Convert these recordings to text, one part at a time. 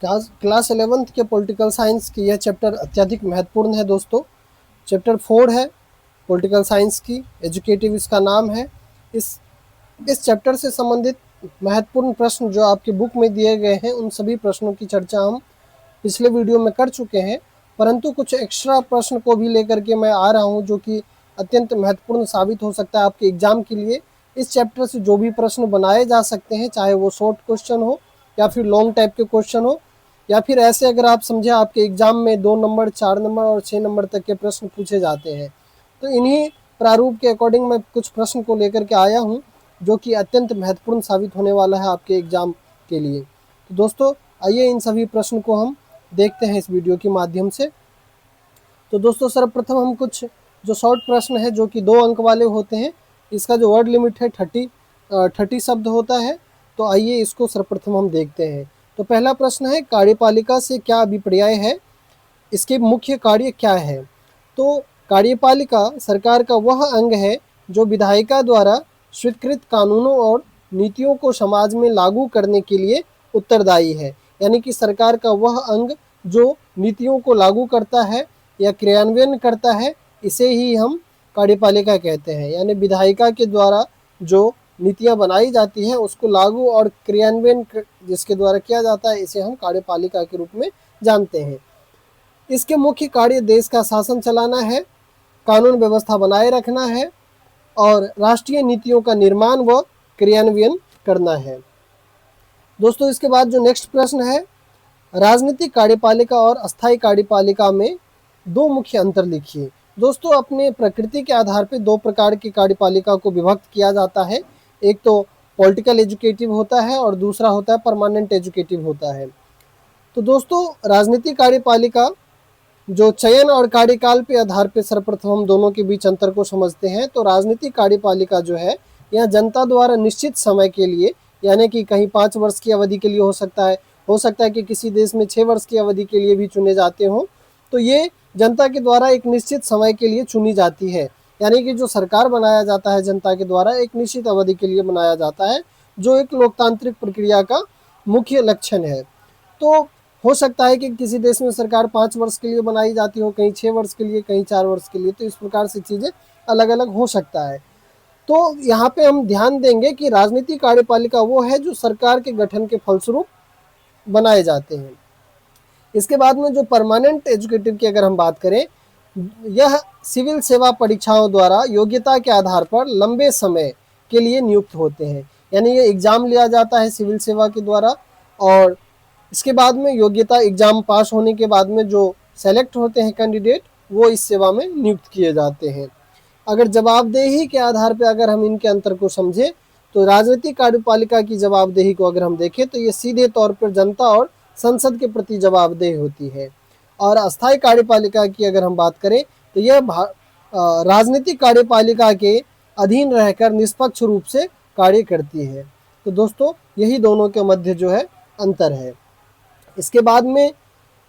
Class 11th के political science की यह चैप्टर अत्यधिक महत्वपूर्ण है दोस्तों। चैप्टर 4 है पॉलिटिकल साइंस की, एजुकेटिव इसका नाम है। इस चैप्टर से संबंधित महत्वपूर्ण प्रश्न जो आपकी बुक में दिए गए हैं, उन सभी प्रश्नों की चर्चा हम पिछले वीडियो में कर चुके हैं, परंतु कुछ एक्स्ट्रा प्रश्न को भी लेकर के मैं आ रहा हूं जो कि अत्यंत महत्वपूर्ण साबित हो सकता है आपके एग्जाम के लिए। इस चैप्टर से जो भी प्रश्न बनाए जा सकते हैं, चाहे वो शॉर्ट क्वेश्चन हो या फिर लॉन्ग टाइप के क्वेश्चन हो, या फिर ऐसे अगर आप समझे आपके एग्जाम में 2 नंबर, 4 नंबर और 6 नंबर तक के प्रश्न पूछे जाते हैं, तो इन्हीं प्रारूप के अकॉर्डिंग मैं कुछ प्रश्न को लेकर के आया हूं जो कि अत्यंत महत्वपूर्ण साबित होने वाला है आपके एग्जाम के लिए। तो दोस्तों आइए इन सभी प्रश्न को हम देखते हैं इस वीडियो के माध्यम से। तो दोस्तों सर्वप्रथम हम कुछ जो शॉर्ट प्रश्न है जो कि 2 अंक वाले होते हैं, इसका जो वर्ड लिमिट है 30 शब्द होता है। तो आइए इसको सर्वप्रथम हम देखते हैं। तो पहला प्रश्न है, कार्यपालिका से क्या अभिप्राय है, इसके मुख्य कार्य क्या है। तो कार्यपालिका सरकार का वह अंग है जो विधायिका द्वारा स्वीकृत कानूनों और नीतियों को समाज में लागू करने के लिए उत्तरदायी है। यानी कि सरकार का वह अंग जो नीतियों को लागू करता है या क्रियान्वयन करता है, इसे ही हम कार्यपालिका कहते हैं। यानी विधायिका के द्वारा जो नीतियां बनाई जाती हैं उसको लागू और क्रियान्वयन जिसके द्वारा किया जाता है, इसे हम कार्यपालिका के रूप में जानते हैं। इसके मुख्य कार्य देश का शासन चलाना है, कानून व्यवस्था बनाए रखना है और राष्ट्रीय नीतियों का निर्माण व क्रियान्वयन करना है। दोस्तों इसके बाद जो नेक्स्ट प्रश्न है, राजनीतिक कार्यपालिका और अस्थायी कार्यपालिका में 2 मुख्य अंतर लिखिए। दोस्तों अपने प्रकृति के आधार पर 2 प्रकार की कार्यपालिका को विभक्त किया जाता है। एक तो पॉलिटिकल एजुकेटिव होता है और दूसरा होता है परमानेंट एजुकेटिव होता है। तो दोस्तों राजनीतिक कार्यपालिका जो चयन और कार्यकाल के आधार पर सर्वप्रथम हम दोनों के बीच अंतर को समझते हैं। तो राजनीतिक कार्यपालिका जो है यह जनता द्वारा निश्चित समय के लिए, यानी कि कहीं 5 वर्ष की अवधि के लिए हो सकता है कि किसी देश में 6 वर्ष की अवधि के लिए भी चुने जाते हों। तो ये जनता के द्वारा एक निश्चित समय के लिए चुनी जाती है। यानी कि जो सरकार बनाया जाता है जनता के द्वारा एक निश्चित अवधि के लिए बनाया जाता है, जो एक लोकतांत्रिक प्रक्रिया का मुख्य लक्षण है। तो हो सकता है कि किसी देश में सरकार 5 वर्ष के लिए बनाई जाती हो, कहीं 6 वर्ष के लिए, कहीं 4 वर्ष के लिए। तो इस प्रकार से चीज़ें अलग अलग हो सकता है। तो यहाँ पे हम ध्यान देंगे कि राजनीतिक कार्यपालिका वो है जो सरकार के गठन के फलस्वरूप बनाए जाते हैं। इसके बाद में जो परमानेंट एजुकेटिव की अगर हम बात करें, यह सिविल सेवा परीक्षाओं द्वारा योग्यता के आधार पर लंबे समय के लिए नियुक्त होते हैं। यानी ये एग्जाम लिया जाता है सिविल सेवा के द्वारा और इसके बाद में योग्यता एग्जाम पास होने के बाद में जो सेलेक्ट होते हैं कैंडिडेट, वो इस सेवा में नियुक्त किए जाते हैं। अगर जवाबदेही के आधार पर अगर हम इनके अंतर को समझें, तो राजनीतिक कार्यपालिका की जवाबदेही को अगर हम देखें तो ये सीधे तौर पर जनता और संसद के प्रति जवाबदेह होती है। और अस्थायी कार्यपालिका की अगर हम बात करें तो यह राजनीतिक कार्यपालिका के अधीन रहकर निष्पक्ष रूप से कार्य करती है। तो दोस्तों यही दोनों के मध्य जो है अंतर है। इसके बाद में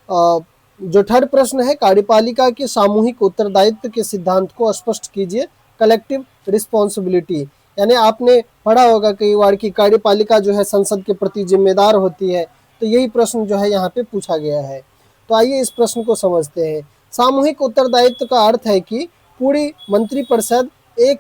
जो थर्ड प्रश्न है, कार्यपालिका के सामूहिक उत्तरदायित्व के सिद्धांत को स्पष्ट कीजिए। कलेक्टिव रिस्पॉन्सिबिलिटी, यानी आपने पढ़ा होगा कई बार कि कार्यपालिका जो है संसद के प्रति जिम्मेदार होती है। तो यही प्रश्न जो है यहाँ पे पूछा गया है। तो आइए इस प्रश्न को समझते हैं। सामूहिक उत्तरदायित्व का अर्थ है कि पूरी मंत्रिपरिषद एक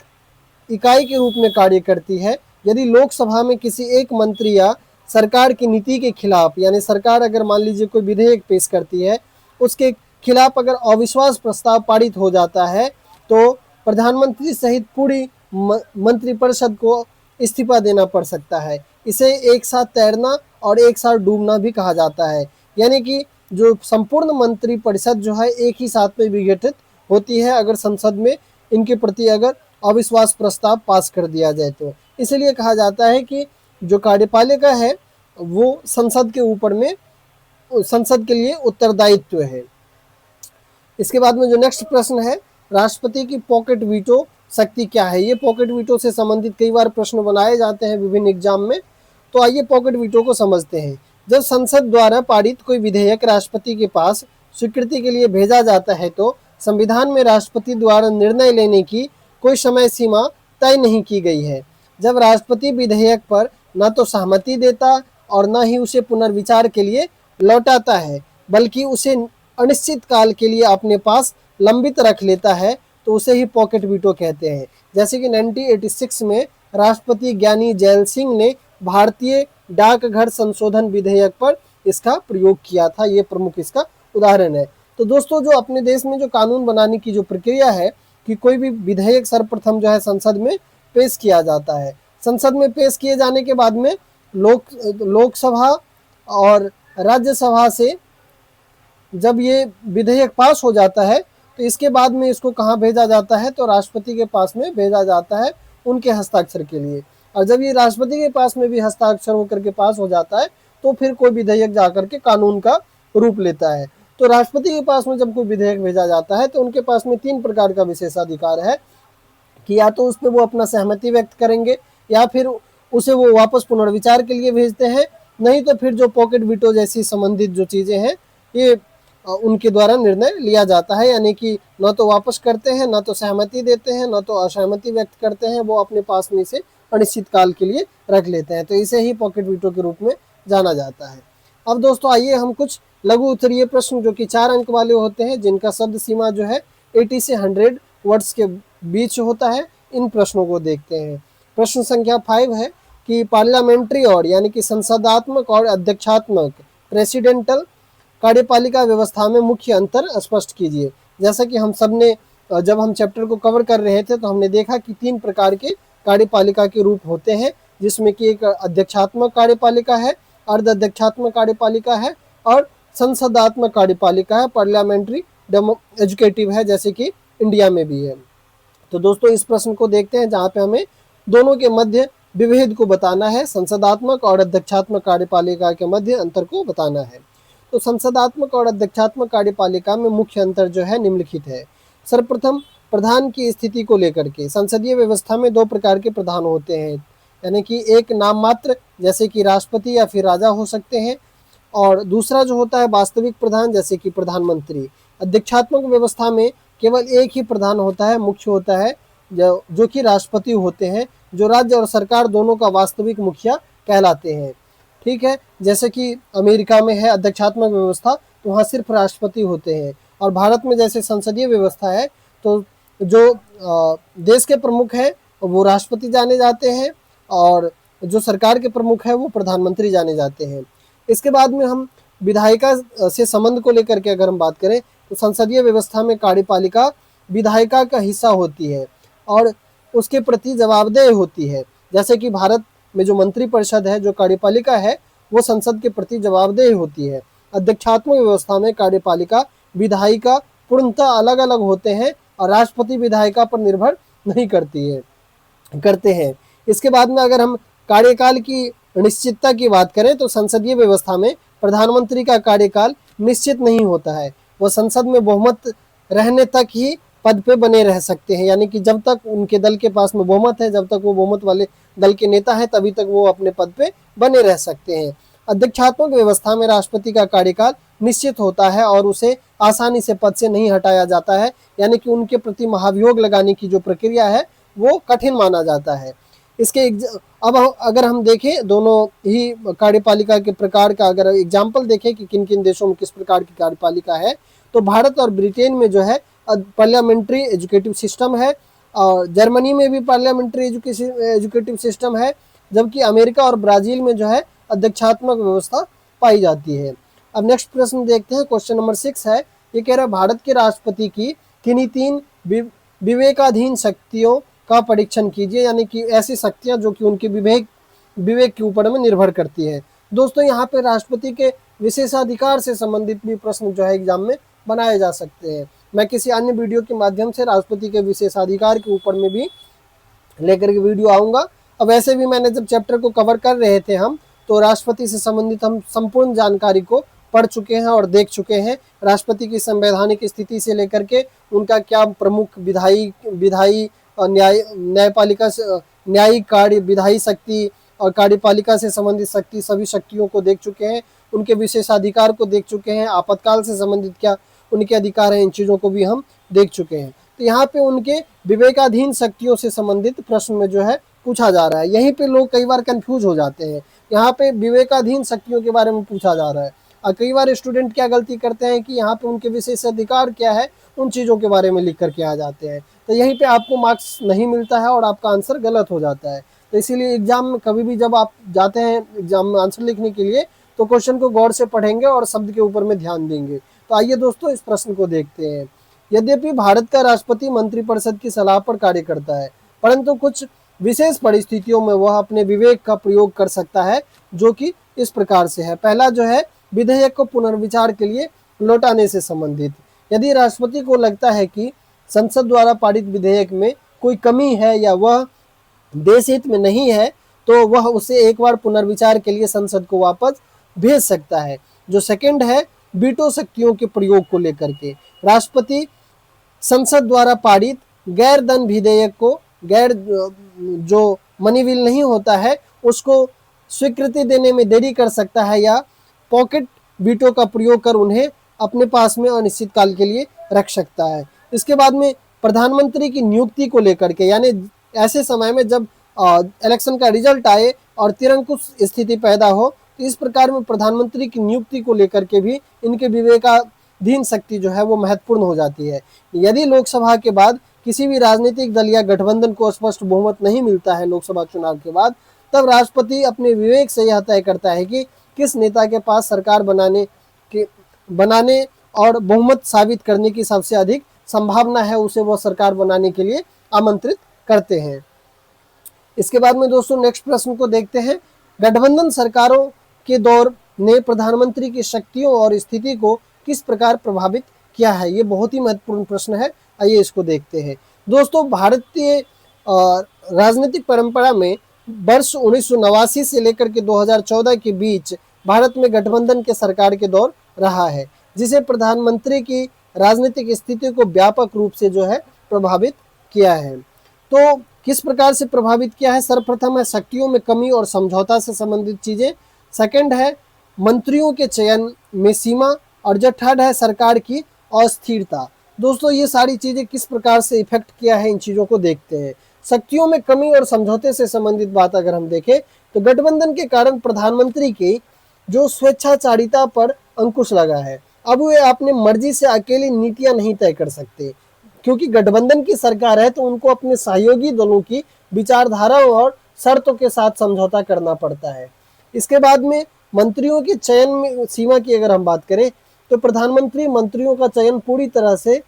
इकाई के रूप में कार्य करती है। यदि लोकसभा में किसी एक मंत्री या सरकार की नीति के खिलाफ, यानी सरकार अगर मान लीजिए कोई विधेयक पेश करती है, उसके खिलाफ अगर अविश्वास प्रस्ताव पारित हो जाता है, तो प्रधानमंत्री सहित पूरी मंत्रिपरिषद को इस्तीफा देना पड़ सकता है। इसे एक साथ तैरना और एक साथ डूबना भी कहा जाता है। यानी कि जो संपूर्ण मंत्रिपरिषद जो है एक ही साथ में विघटित होती है अगर संसद में इनके प्रति अगर अविश्वास प्रस्ताव पास कर दिया जाए। तो इसलिए कहा जाता है कि जो कार्यपालिका है वो संसद के ऊपर में, संसद के लिए उत्तरदायित्व है। इसके बाद में जो नेक्स्ट प्रश्न है, राष्ट्रपति की पॉकेट वीटो शक्ति क्या है। ये पॉकेट वीटो से संबंधित कई बार प्रश्न बनाए जाते हैं विभिन्न एग्जाम में। तो आइए पॉकेट वीटो को समझते हैं। जब संसद द्वारा पारित कोई विधेयक राष्ट्रपति के पास स्वीकृति के लिए भेजा जाता है, तो संविधान में राष्ट्रपति द्वारा निर्णय लेने की कोई समय सीमा तय नहीं की गई है। जब राष्ट्रपति विधेयक पर न तो सहमति देता और न ही उसे पुनर्विचार के लिए लौटाता है, बल्कि उसे अनिश्चित काल के लिए अपने पास लंबित रख लेता है, तो उसे ही पॉकेट वीटो कहते हैं। जैसे कि 1986 में राष्ट्रपति ज्ञानी जैल सिंह ने भारतीय डाकघर संशोधन विधेयक पर इसका प्रयोग किया था। ये प्रमुख इसका उदाहरण है। तो दोस्तों, जो अपने देश में जो कानून बनाने की जो प्रक्रिया है कि कोई भी विधेयक सर्वप्रथम जो है संसद में पेश किया जाता है। संसद में पेश किए जाने के बाद में लोकसभा और राज्यसभा से जब ये विधेयक पास हो जाता है, तो इसके बाद में इसको कहाँ भेजा जाता है, तो राष्ट्रपति के पास में भेजा जाता है उनके हस्ताक्षर के लिए। और जब ये राष्ट्रपति के पास में भी हस्ताक्षर होकर के पास हो जाता है, तो फिर कोई विधेयक जाकर के कानून का रूप लेता है। तो राष्ट्रपति के पास में जब कोई विधेयक भेजा जाता है, तो उनके पास में 3 प्रकार का विशेषाधिकार है कि या तो उस पर वो अपना सहमति व्यक्त करेंगे, या फिर उसे वो वापस पुनर्विचार के लिए भेजते हैं, नहीं तो फिर जो पॉकेट वीटो जैसी संबंधित जो चीज़ें हैं, ये उनके द्वारा निर्णय लिया जाता है। यानी कि न तो वापस करते हैं, न तो सहमति देते हैं, न तो असहमति व्यक्त करते हैं, वो अपने पास में इसे अनिश्चित काल के लिए रख लेते हैं। तो इसे ही पॉकेट वीटो के रूप में जाना जाता है। अब दोस्तों, आइए हम कुछ लघु उत्तरीय प्रश्न जो कि 4 अंक वाले होते हैं, जिनका शब्द सीमा जो है 80 से 100 वर्ड्स के बीच होता है, इन प्रश्नों को देखते हैं। प्रश्न संख्या 5 है कि पार्लियामेंट्री और यानी कि संसदात्मक और अध्यक्षात्मक प्रेसिडेंटल कार्यपालिका व्यवस्था में मुख्य अंतर स्पष्ट कीजिए। जैसा कि हम सब ने जब हम चैप्टर को कवर कर रहे थे, तो हमने देखा कि 3 प्रकार के कार्यपालिका के रूप होते हैं, जिसमें कि एक अध्यक्षात्मक कार्यपालिका है, अर्ध अध्यक्षात्मक कार्यपालिका है और संसदात्मक कार्यपालिका है, पार्लियामेंट्री एजुकेटिव है, जैसे कि इंडिया में भी है। तो दोस्तों, इस प्रश्न को देखते हैं, जहाँ पे हमें दोनों के मध्य विभेद को बताना है, संसदात्मक और अध्यक्षात्मक कार्यपालिका के मध्य अंतर को बताना है। तो संसदात्मक और अध्यक्षात्मक कार्यपालिका में मुख्य अंतर जो है निम्नलिखित है। सर्वप्रथम, प्रधान की स्थिति को लेकर के संसदीय व्यवस्था में 2 प्रकार के प्रधान होते हैं, यानी कि एक नाम मात्र जैसे कि राष्ट्रपति या फिर राजा हो सकते हैं, और दूसरा जो होता है वास्तविक प्रधान जैसे कि प्रधानमंत्री। अध्यक्षात्मक व्यवस्था में केवल एक ही प्रधान होता है, मुख्य होता है, जो कि राष्ट्रपति होते हैं, जो राज्य और सरकार दोनों का वास्तविक मुखिया कहलाते हैं। ठीक है, जैसे कि अमेरिका में है अध्यक्षात्मक व्यवस्था, तो वहाँ सिर्फ राष्ट्रपति होते हैं। और भारत में जैसे संसदीय व्यवस्था है, तो जो देश के प्रमुख हैं वो राष्ट्रपति जाने जाते हैं, और जो सरकार के प्रमुख हैं वो प्रधानमंत्री जाने जाते हैं। इसके बाद में हम विधायिका से संबंध को लेकर के अगर हम बात करें, तो संसदीय व्यवस्था में कार्यपालिका विधायिका का हिस्सा होती है और उसके प्रति जवाबदेह होती है। जैसे कि भारत में जो मंत्रिपरिषद है, जो कार्यपालिका है, वो संसद के प्रति जवाबदेह होती है। अध्यक्षात्मक व्यवस्था में कार्यपालिका विधायिका पूर्णतः अलग अलग होते हैं और राष्ट्रपति विधायिका पर निर्भर नहीं करते हैं। इसके बाद में अगर हम कार्यकाल की निश्चितता की बात करें, तो संसदीय व्यवस्था में प्रधानमंत्री का कार्यकाल निश्चित नहीं होता है, वो संसद में बहुमत रहने तक ही पद पे बने रह सकते हैं। यानी कि जब तक उनके दल के पास में बहुमत है, जब तक वो बहुमत वाले दल के नेता है, तभी तक वो अपने पद पे बने रह सकते हैं। अध्यक्षात्मक व्यवस्था में राष्ट्रपति का कार्यकाल निश्चित होता है और उसे आसानी से पद से नहीं हटाया जाता है, यानी कि उनके प्रति महाभियोग लगाने की जो प्रक्रिया है वो कठिन माना जाता है। इसके अब अगर हम देखें दोनों ही कार्यपालिका के प्रकार का, अगर एग्जाम्पल देखें कि किन किन देशों में किस प्रकार की कार्यपालिका है, तो भारत और ब्रिटेन में जो है पार्लियामेंट्री एजुकेटिव सिस्टम है, और जर्मनी में भी पार्लियामेंट्री एजुकेटिव सिस्टम है, जबकि अमेरिका और ब्राज़ील में जो है अध्यक्षात्मक व्यवस्था पाई जाती है। अब नेक्स्ट प्रश्न देखते हैं, क्वेश्चन नंबर 6 है, ये कह रहा है भारत के राष्ट्रपति की किन्हीं 3 विवेकाधीन शक्तियों का परीक्षण कीजिए, यानी कि ऐसी शक्तियां जो कि उनके विवेक के ऊपर में निर्भर करती है। दोस्तों, यहाँ पे राष्ट्रपति के विशेषाधिकार से संबंधित भी प्रश्न जो है एग्जाम में बनाए जा सकते हैं। मैं किसी अन्य वीडियो के माध्यम से राष्ट्रपति के विशेषाधिकार के ऊपर में भी लेकर के वीडियो आऊँगा। अब वैसे भी मैंने जब चैप्टर को कवर कर रहे थे हम, तो राष्ट्रपति से संबंधित हम संपूर्ण जानकारी को पढ़ चुके हैं और देख चुके हैं। राष्ट्रपति की संवैधानिक स्थिति से लेकर के उनका क्या प्रमुख विधायी और न्यायपालिका न्यायिक कार्य, विधायी शक्ति और कार्यपालिका से संबंधित शक्ति, सभी शक्तियों को देख चुके हैं। उनके विशेषाधिकार को देख चुके हैं। आपातकाल से संबंधित क्या उनके अधिकार हैं, इन चीज़ों को भी हम देख चुके हैं। तो यहाँ पे उनके विवेकाधीन शक्तियों से संबंधित प्रश्न में जो है पूछा जा रहा है। यहीं पे लोग कई बार कंफ्यूज हो जाते हैं। यहाँ पे विवेकाधीन शक्तियों के बारे में पूछा जा रहा है। कई बार स्टूडेंट क्या गलती करते हैं कि यहाँ पे उनके विशेषाधिकार क्या है उन चीज़ों के बारे में लिख करके आ जाते हैं, तो यहीं पे आपको मार्क्स नहीं मिलता है और आपका आंसर गलत हो जाता है। तो इसीलिए एग्जाम में कभी भी जब आप जाते हैं एग्जाम में आंसर लिखने के लिए तो क्वेश्चन को गौर से पढ़ेंगे और शब्द के ऊपर में ध्यान देंगे। तो आइए दोस्तों इस प्रश्न को देखते हैं। यद्यपि भारत का राष्ट्रपति मंत्रिपरिषद की सलाह पर कार्य करता है, परंतु कुछ विशेष परिस्थितियों में वह अपने विवेक का प्रयोग कर सकता है, जो कि इस प्रकार से है। पहला जो है, विधेयक को पुनर्विचार के लिए लौटाने से संबंधित। यदि राष्ट्रपति को लगता है कि संसद द्वारा पारित विधेयक में कोई कमी है या वह देश हित में नहीं है, तो वह उसे एक बार पुनर्विचार के लिए संसद को वापस भेज सकता है। जो सेकंड है, वीटो शक्तियों के प्रयोग को लेकर के। राष्ट्रपति संसद द्वारा पारित गैर धन विधेयक को, गैर जो मनी बिल नहीं होता है, उसको स्वीकृति देने में देरी कर सकता है या पॉकेट वीटो का प्रयोग कर उन्हें अपने पास में अनिश्चित काल के लिए रख सकता है। इसके बाद में प्रधानमंत्री की नियुक्ति को लेकर के, यानी ऐसे समय में जब इलेक्शन का रिजल्ट आए और तिरंकुश स्थिति पैदा हो, तो इस प्रकार में प्रधानमंत्री की नियुक्ति को लेकर के भी इनके विवेकाधीन शक्ति जो है वो महत्वपूर्ण हो जाती है। यदि लोकसभा के बाद किसी भी राजनीतिक दल या गठबंधन को स्पष्ट बहुमत नहीं मिलता है लोकसभा चुनाव के बाद, तब राष्ट्रपति अपने विवेक से यह तय करता है कि किस नेता के पास सरकार बनाने और बहुमत साबित करने की सबसे अधिक संभावना है, उसे वह सरकार बनाने के लिए आमंत्रित करते हैं। इसके बाद में दोस्तों नेक्स्ट प्रश्न को देखते हैं। गठबंधन सरकारों के दौर ने प्रधानमंत्री की शक्तियों और स्थिति को किस प्रकार प्रभावित किया है? ये बहुत ही महत्वपूर्ण प्रश्न है, आइए इसको देखते हैं। दोस्तों, भारतीय राजनीतिक परंपरा में वर्ष 1989 से लेकर के 2014 के बीच भारत में गठबंधन के सरकार के दौर रहा है, जिसे प्रधानमंत्री की राजनीतिक स्थिति को व्यापक रूप से जो है प्रभावित किया है। तो किस प्रकार से प्रभावित किया है? सर्वप्रथम है शक्तियों में कमी और समझौता से संबंधित चीजें। सेकंड है मंत्रियों के चयन में सीमा, और जो थर्ड है सरकार की अस्थिरता। दोस्तों, ये सारी चीजें किस प्रकार से इफेक्ट किया है, इन चीजों को देखते हैं। शक्तियों में कमी और समझौते से संबंधित बात अगर हम देखें तो गठबंधन के कारण प्रधानमंत्री की जो स्वेच्छाचारिता पर अंकुश लगा है। अब वे अपने मर्जी से अकेली नीतियां नहीं तय कर सकते, क्योंकि गठबंधन की सरकार है तो उनको अपने सहयोगी दलों की विचारधाराओं और शर्तों के साथ समझौता करना पड़ता है। इसके बाद में मंत्रियों के चयन में सीमा की अगर हम बात करें तो प्रधानमंत्री मंत्रियों का चयन पूरी तरह से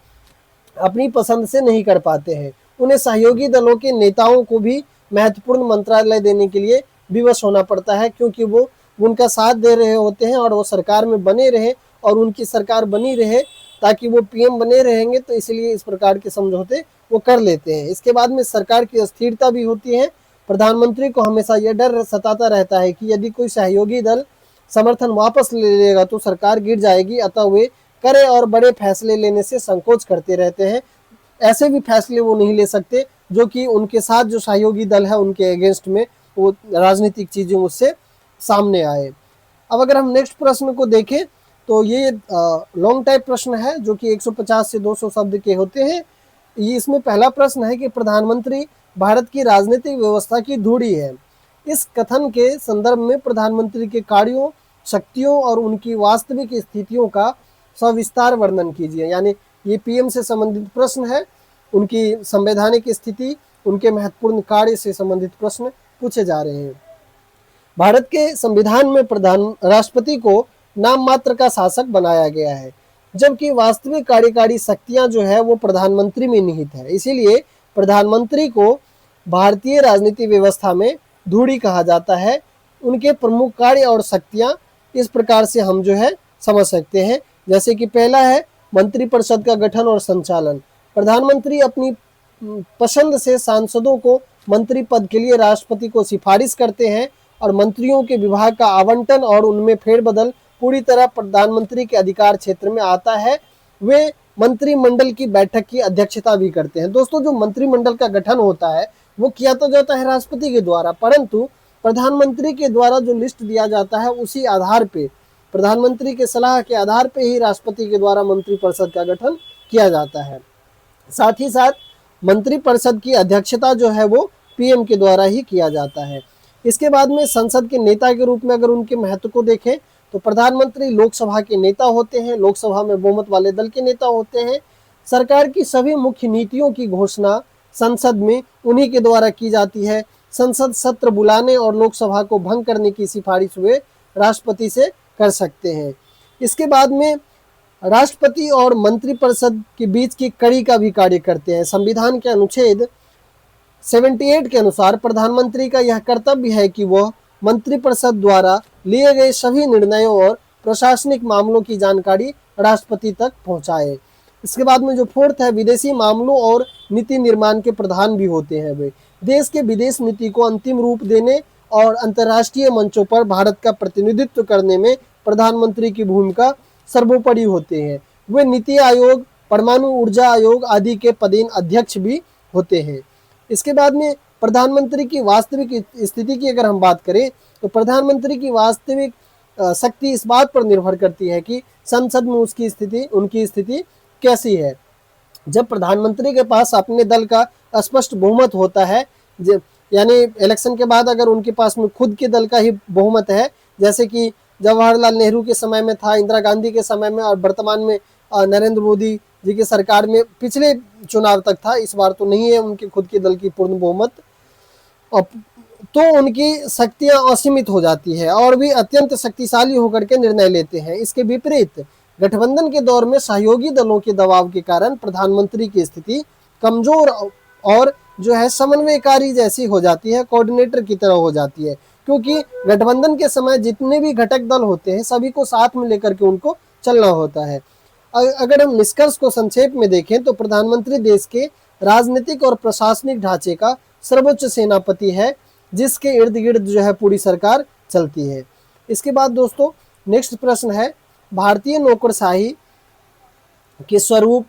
अपनी पसंद से नहीं कर पाते हैं। उन्हें सहयोगी दलों के नेताओं को भी महत्वपूर्ण मंत्रालय देने के लिए विवश होना पड़ता है, क्योंकि वो उनका साथ दे रहे होते हैं और वो सरकार में बने रहे और उनकी सरकार बनी रहे, ताकि वो पीएम बने रहेंगे, तो इसलिए इस प्रकार के समझौते वो कर लेते हैं। इसके बाद में सरकार की अस्थिरता भी होती है। प्रधानमंत्री को हमेशा यह डर सताता रहता है कि यदि कोई सहयोगी दल समर्थन वापस ले लेगा तो सरकार गिर जाएगी, अतः वे करे और बड़े फैसले लेने से संकोच करते रहते हैं। ऐसे भी फैसले वो नहीं ले सकते जो कि उनके साथ जो सहयोगी दल है उनके अगेंस्ट में वो राजनीतिक चीजें उससे सामने आए। अब अगर हम नेक्स्ट प्रश्न को देखें तो ये लॉन्ग टाइप प्रश्न है जो कि 150 से 200 शब्द के होते हैं। ये इसमें पहला प्रश्न है कि प्रधानमंत्री भारत की राजनीतिक व्यवस्था की धुरी है। इस कथन के संदर्भ में प्रधानमंत्री के कार्यों, शक्तियों और उनकी वास्तविक स्थितियों का सविस्तार वर्णन कीजिए। यानी ये पीएम से संबंधित प्रश्न है, उनकी संवैधानिक स्थिति, उनके महत्वपूर्ण कार्य से संबंधित प्रश्न पूछे जा रहे हैं। भारत के संविधान में राष्ट्रपति को नाम मात्र का शासक बनाया गया है, जबकि वास्तविक कार्यकारी शक्तियां जो है वो प्रधानमंत्री में निहित है। इसीलिए प्रधानमंत्री को भारतीय राजनीति व्यवस्था में धुरी कहा जाता है। उनके प्रमुख कार्य और शक्तियां इस प्रकार से हम जो है समझ सकते हैं। जैसे कि पहला है मंत्रिपरिषद का गठन और संचालन। प्रधानमंत्री अपनी पसंद से सांसदों को मंत्री पद के लिए राष्ट्रपति को सिफारिश करते हैं और मंत्रियों के विभाग का आवंटन और उनमें फेरबदल पूरी तरह प्रधानमंत्री के अधिकार क्षेत्र में आता है। वे मंत्रिमंडल की बैठक की अध्यक्षता भी करते हैं। दोस्तों, जो मंत्रिमंडल का गठन होता है वो किया तो जाता है राष्ट्रपति के द्वारा, परंतु प्रधानमंत्री के द्वारा जो लिस्ट दिया जाता है उसी आधार पे, प्रधानमंत्री के सलाह के आधार पे ही राष्ट्रपति के द्वारा मंत्रिपरिषद का गठन किया जाता है। साथ ही साथ मंत्रिपरिषद की अध्यक्षता जो है वो पीएम के द्वारा ही किया जाता है। इसके बाद में संसद के नेता के रूप में अगर उनके महत्व को देखें तो प्रधानमंत्री लोकसभा के नेता होते हैं, लोकसभा में बहुमत वाले दल के नेता होते हैं। सरकार की सभी मुख्य नीतियों की घोषणा संसद में उन्हीं के द्वारा की जाती है। संसद सत्र बुलाने और लोकसभा को भंग करने की सिफारिश वे राष्ट्रपति से कर सकते हैं। इसके बाद में राष्ट्रपति और मंत्रिपरिषद के बीच की कड़ी का भी कार्य करते हैं। संविधान के अनुच्छेद 78 के अनुसार प्रधानमंत्री का यह कर्तव्य है कि वह मंत्रिपरिषद द्वारा लिए गए सभी निर्णयों और प्रशासनिक मामलों की जानकारी राष्ट्रपति तक पहुंचाए। इसके बाद में जो फोर्थ है, विदेशी मामलों और नीति निर्माण के प्रधान भी होते हैं। वे देश के विदेश नीति को अंतिम रूप देने और अंतर्राष्ट्रीय मंचों पर भारत का प्रतिनिधित्व करने में प्रधानमंत्री की भूमिका सर्वोपरि होते हैं। वे नीति आयोग, परमाणु ऊर्जा आयोग आदि के पदेन अध्यक्ष भी होते हैं। इसके बाद में प्रधानमंत्री की वास्तविक स्थिति की अगर हम बात करें तो प्रधानमंत्री की वास्तविक शक्ति इस बात पर निर्भर करती है कि संसद में उनकी स्थिति कैसी है। जब प्रधानमंत्री के पास अपने दल का स्पष्ट बहुमत होता है, यानी इलेक्शन के बाद अगर उनके पास में खुद के दल का ही बहुमत है, जैसे कि जवाहरलाल नेहरू के समय में था, इंदिरा गांधी के समय में और वर्तमान में नरेंद्र मोदी जी की सरकार में पिछले चुनाव तक था, इस बार तो नहीं है उनके खुद के दल की पूर्ण बहुमत, तो उनकी शक्तियां असीमित हो जाती है और भी अत्यंत शक्तिशाली होकर के निर्णय लेते हैं। इसके विपरीत गठबंधन के दौर में सहयोगी दलों के दबाव के कारण प्रधानमंत्री की स्थिति कमजोर और जो है समन्वयकारी जैसी हो जाती है, कोऑर्डिनेटर की तरह हो जाती है, क्योंकि गठबंधन के समय जितने भी घटक दल होते हैं सभी को साथ में लेकर के उनको चलना होता है। अगर हम निष्कर्ष को संक्षेप में देखें तो प्रधानमंत्री देश के राजनीतिक और प्रशासनिक ढांचे का सर्वोच्च सेनापति है, जिसके इर्द गिर्द जो है पूरी सरकार चलती है। इसके बाद दोस्तों नेक्स्ट प्रश्न है, भारतीय नौकरशाही के स्वरूप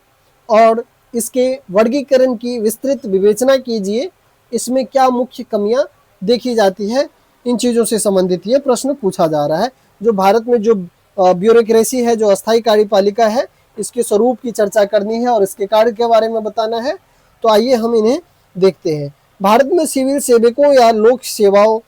और इसके वर्गीकरण की विस्तृत विवेचना कीजिए, इसमें क्या मुख्य कमियां देखी जाती है। इन चीज़ों से संबंधित ये प्रश्न पूछा जा रहा है। जो भारत में जो ब्यूरोक्रेसी है, जो अस्थायी कार्यपालिका है, इसके स्वरूप की चर्चा करनी है और इसके कार्य के बारे में बताना है। तो आइए हम इन्हें देखते हैं। भारत में सिविल सेवकों या लोक सेवाओं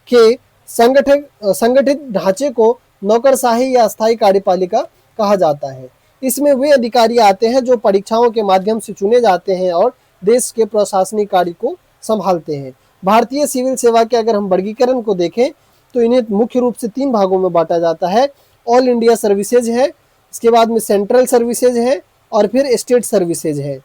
के संगठित ढांचे को नौकरशाही या अस्थायी कार्यपालिका कहा जाता है। इसमें वे अधिकारी आते हैं जो परीक्षाओं के माध्यम से चुने जाते हैं और देश के प्रशासनिक कार्य को संभालते हैं। भारतीय सिविल सेवा के अगर हम वर्गीकरण को देखें तो इन्हें मुख्य रूप से 3 भागों में बांटा जाता है। ऑल इंडिया सर्विसेज है, इसके बाद में सेंट्रल सर्विसेज है और फिर स्टेट सर्विसेज है।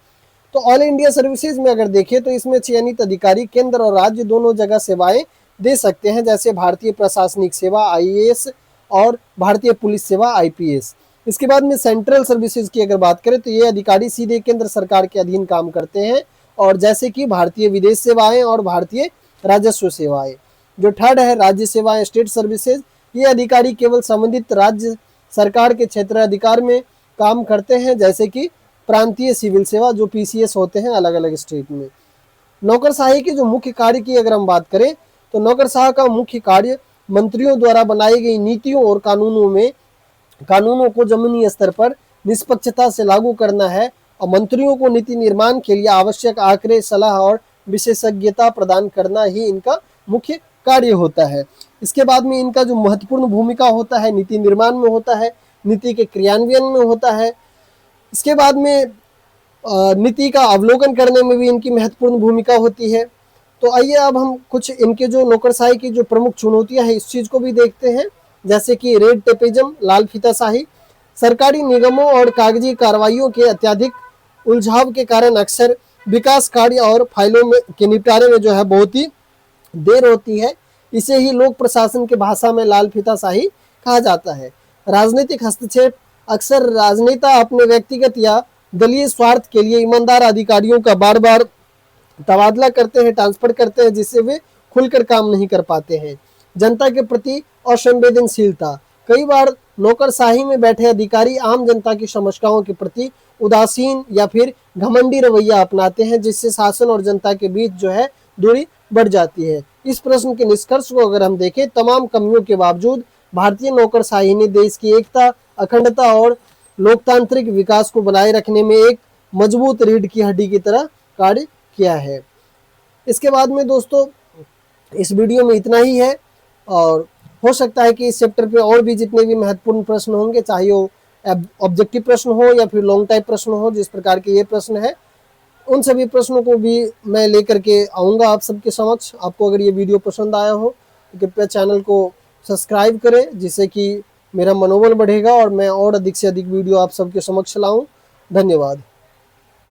तो ऑल इंडिया सर्विसेज में अगर देखें तो इसमें चयनित अधिकारी केंद्र और राज्य दोनों जगह सेवाएं दे सकते हैं, जैसे भारतीय प्रशासनिक सेवा IAS और भारतीय पुलिस सेवा IPS। इसके बाद में सेंट्रल सर्विसेज की अगर बात करें तो ये अधिकारी सीधे केंद्र सरकार के अधीन काम करते हैं, और जैसे कि भारतीय विदेश सेवाएं और भारतीय राजस्व सेवाएं। जो थर्ड है राज्य सेवाएं, स्टेट सर्विसेज, ये अधिकारी केवल संबंधित राज्य सरकार के क्षेत्राधिकार में काम करते हैं, जैसे कि प्रांतीय सिविल सेवा जो PCS होते हैं अलग अलग स्टेट में। नौकरशाही के जो मुख्य कार्य की अगर हम बात करें तो नौकरशाह का मुख्य कार्य मंत्रियों द्वारा बनाई गई नीतियों और कानूनों को जमीनी स्तर पर निष्पक्षता से लागू करना है और मंत्रियों को नीति निर्माण के लिए आवश्यक आंकड़े, सलाह और विशेषज्ञता प्रदान करना ही इनका मुख्य कार्य होता है। इसके बाद में इनका जो महत्वपूर्ण भूमिका होता है नीति निर्माण में होता है, नीति के क्रियान्वयन में होता है। इसके बाद में नीति का अवलोकन करने में भी इनकी महत्वपूर्ण भूमिका होती है। तो आइए अब हम कुछ इनके जो नौकरशाही की जो प्रमुख चुनौतियां हैं इस चीज़ को भी देखते हैं, जैसे कि रेड टेपिज्म, लाल फीताशाही। सरकारी निगमों और कागजी कार्रवाइयों के अत्यधिक उलझाव के कारण अक्सर विकास कार्य और फाइलों में के निपटारे में जो है बहुत ही देर होती है। इसे ही लोक प्रशासन की भाषा में लाल फीताशाही कहा जाता है। राजनीतिक हस्तक्षेप, अक्सर राजनेता अपने व्यक्तिगत या दलीय स्वार्थ के लिए ईमानदार अधिकारियों का बार बार तबादला करते हैं, ट्रांसफर करते हैं, जिससे वे खुलकर काम नहीं कर पाते हैं। जनता के प्रति असंवेदनशीलता, कई बार नौकरशाही में बैठे अधिकारी आम जनता की समस्याओं के प्रति उदासीन या फिर घमंडी रवैया अपनाते हैं, जिससे शासन और जनता के बीच जो है दूरी बढ़ जाती है। इस प्रश्न के निष्कर्ष को अगर हम देखें, तमाम कमियों के बावजूद भारतीय नौकरशाही ने देश की एकता, अखंडता और लोकतांत्रिक विकास को बनाए रखने में एक मजबूत रीढ़ की हड्डी की तरह कार्य किया है। इसके बाद में दोस्तों इस वीडियो में इतना ही है, और हो सकता है कि इस चैप्टर पे और भी जितने भी महत्वपूर्ण प्रश्न होंगे, चाहे वो ऑब्जेक्टिव प्रश्न हो या फिर लॉन्ग टाइप प्रश्न हो, जिस प्रकार के ये प्रश्न है, उन सभी प्रश्नों को भी मैं लेकर के आऊँगा आप सबके समक्ष। आपको अगर ये वीडियो पसंद आया हो तो कृपया चैनल को सब्सक्राइब करें, जिससे कि मेरा मनोबल बढ़ेगा और मैं और अधिक से अधिक वीडियो आप सबके समक्ष लाऊं। धन्यवाद।